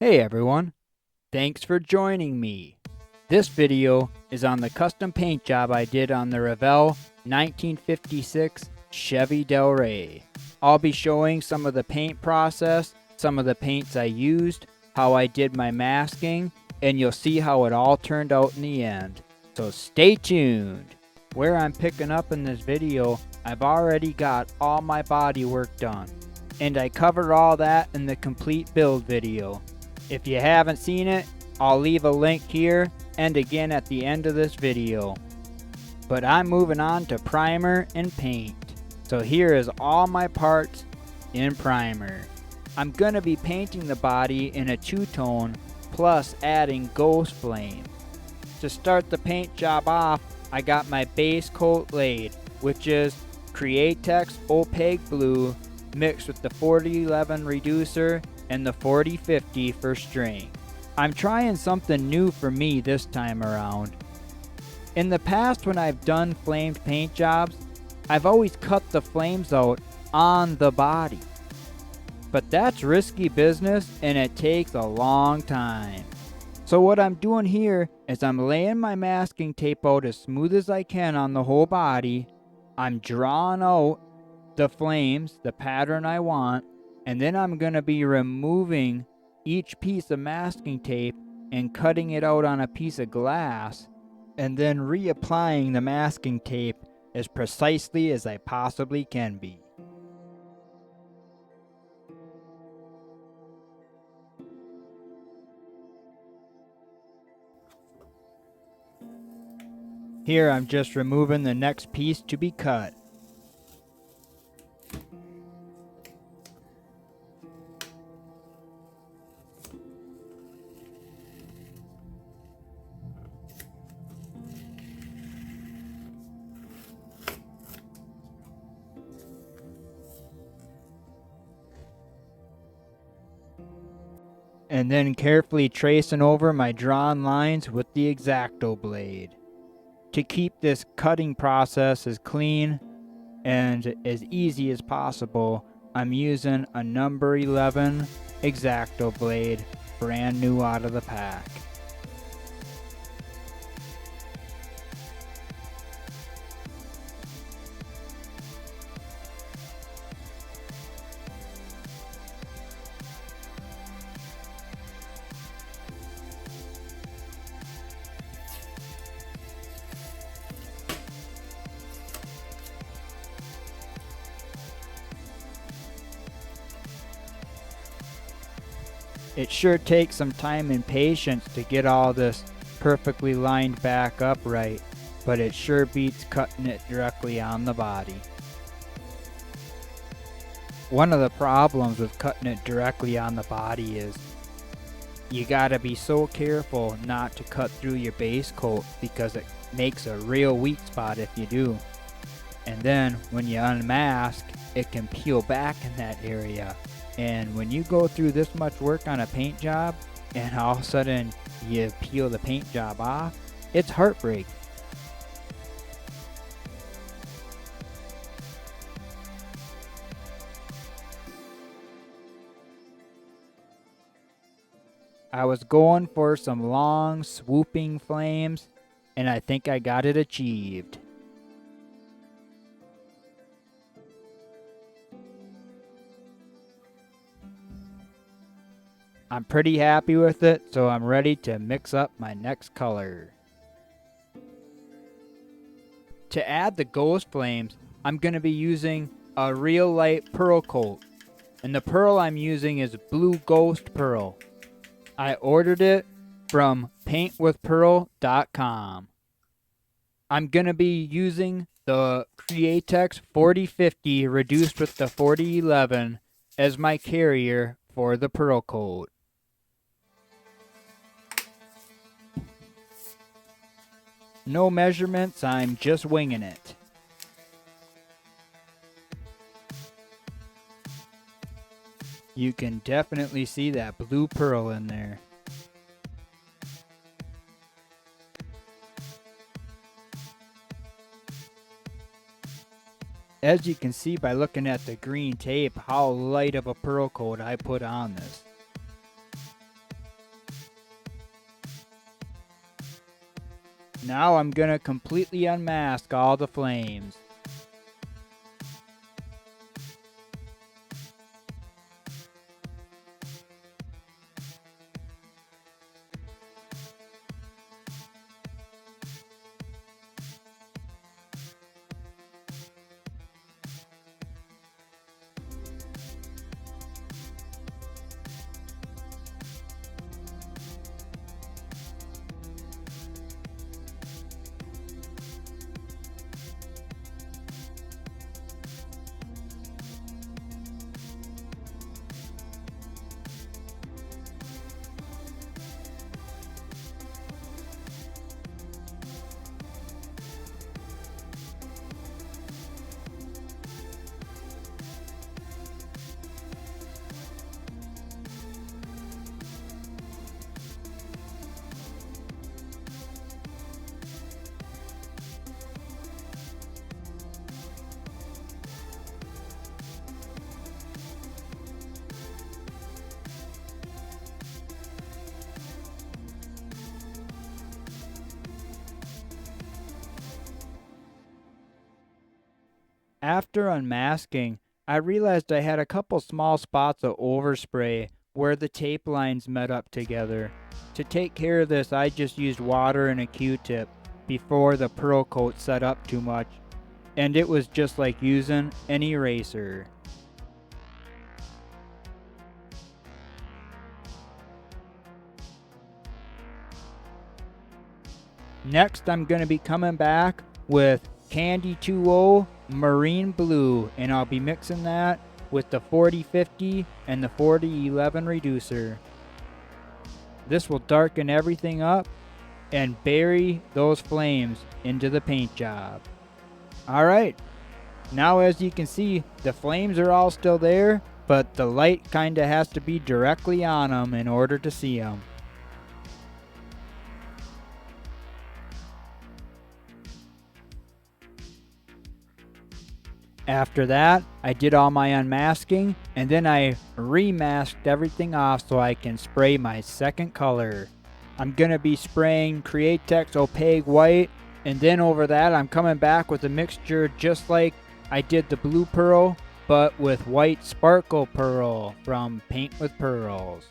Hey everyone, thanks for joining me. This video is on the custom paint job I did on the Revell 1956 Chevy Del Ray. I'll be showing some of the paint process, some of the paints I used, how I did my masking, and you'll see how it all turned out in the end. So stay tuned. Where I'm picking up in this video, I've already got all my body work done, and I covered all that in the complete build video. If you haven't seen it, I'll leave a link here and again at the end of this video. But I'm moving on to primer and paint. So here is all my parts in primer. I'm going to be painting the body in a two-tone plus adding ghost flame. To start the paint job off, I got my base coat laid, which is Createx opaque blue mixed with the 4011 reducer and the 4050 for strength. I'm trying something new for me this time around. In the past, when I've done flamed paint jobs, I've always cut the flames out on the body. But that's risky business and it takes a long time. So what I'm doing here is I'm laying my masking tape out as smooth as I can on the whole body. I'm drawing out the flames, the pattern I want, and then I'm going to be removing each piece of masking tape and cutting it out on a piece of glass, and then reapplying the masking tape as precisely as I possibly can be. Here I'm just removing the next piece to be cut. And then carefully tracing over my drawn lines with the X-Acto blade. To keep this cutting process as clean and as easy as possible, I'm using a number 11 X-Acto blade, brand new out of the pack. It sure takes some time and patience to get all this perfectly lined back up right, but it sure beats cutting it directly on the body. One of the problems with cutting it directly on the body is you gotta be so careful not to cut through your base coat because it makes a real weak spot if you do. And then when you unmask, it can peel back in that area. And when you go through this much work on a paint job and all of a sudden you peel the paint job off, it's heartbreaking. I was going for some long swooping flames and I think I got it achieved. I'm pretty happy with it, so I'm ready to mix up my next color. To add the ghost flames, I'm going to be using a real light pearl coat. And the pearl I'm using is Blue Ghost Pearl. I ordered it from paintwithpearl.com. I'm going to be using the Createx 4050 reduced with the 4011 as my carrier for the pearl coat. No measurements, I'm just winging it. You can definitely see that blue pearl in there. As you can see by looking at the green tape, how light of a pearl coat I put on this. Now I'm gonna completely unmask all the flames. After unmasking, I realized I had a couple small spots of overspray where the tape lines met up together. To take care of this, I just used water and a Q-tip before the pearl coat set up too much, and it was just like using an eraser. Next, I'm going to be coming back with Candy 2O Marine Blue, and I'll be mixing that with the 4050 and the 4011 reducer. This will darken everything up and bury those flames into the paint job. Alright, now as you can see, the flames are all still there, but the light kinda has to be directly on them in order to see them. After that, I did all my unmasking, and then I remasked everything off so I can spray my second color. I'm going to be spraying Createx Opaque White, and then over that I'm coming back with a mixture just like I did the Blue Pearl, but with White Sparkle Pearl from Paint with Pearls.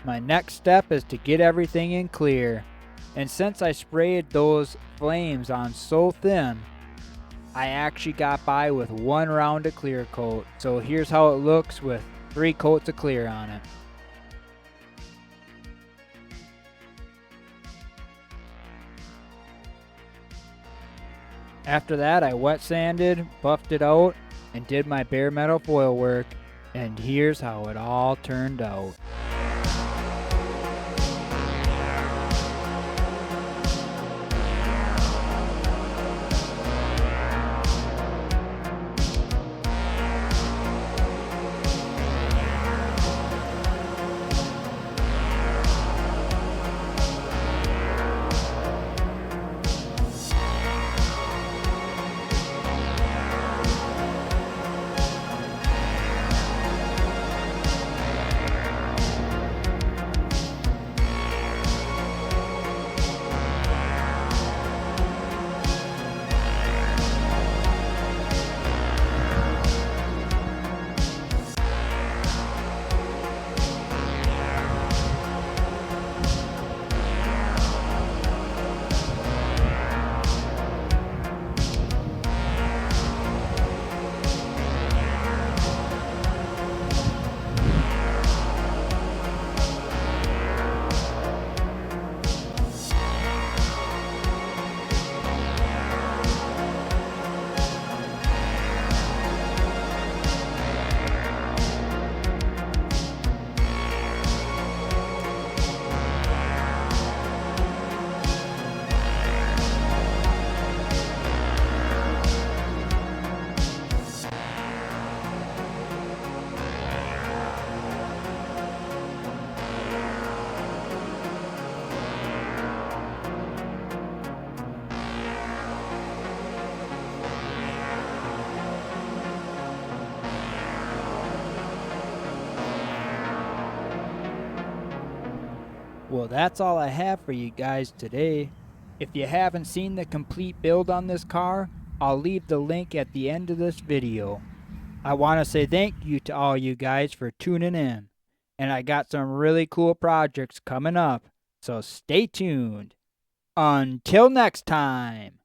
My next step is to get everything in clear, and since I sprayed those flames on so thin, I actually got by with one round of clear coat. So here's how it looks with 3 coats of clear on it. After that, I wet sanded, buffed it out, and did my bare metal foil work, and here's how it all turned out. Well, that's all I have for you guys today. If you haven't seen the complete build on this car, I'll leave the link at the end of this video. I want to say thank you to all you guys for tuning in. And I got some really cool projects coming up, so stay tuned. Until next time.